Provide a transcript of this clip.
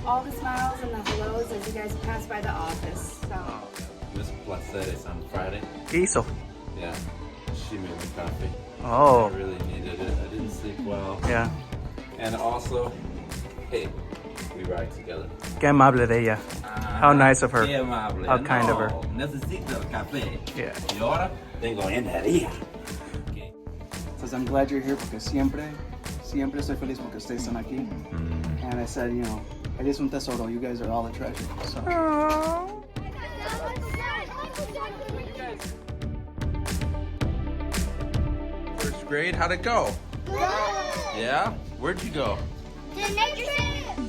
all the smiles and the hellos as you guys pass by the office. So. Miss Placeres on Friday. ¿Qué hizo? Yeah, she made me coffee. Oh. I really needed it. I didn't sleep well. Yeah. And also, hey, we ride together. Qué amable de ella. How nice of her. Qué amable. How kind of her. Necesito el café. Yeah. Y ahora tengo energía. Says, I'm glad you're here porque siempre estoy feliz porque ustedes están aquí. And I said, you know, eres un tesoro. You guys are all a treasure. So. First grade, how'd it go? Good. Yeah? Where'd you go? The nature center.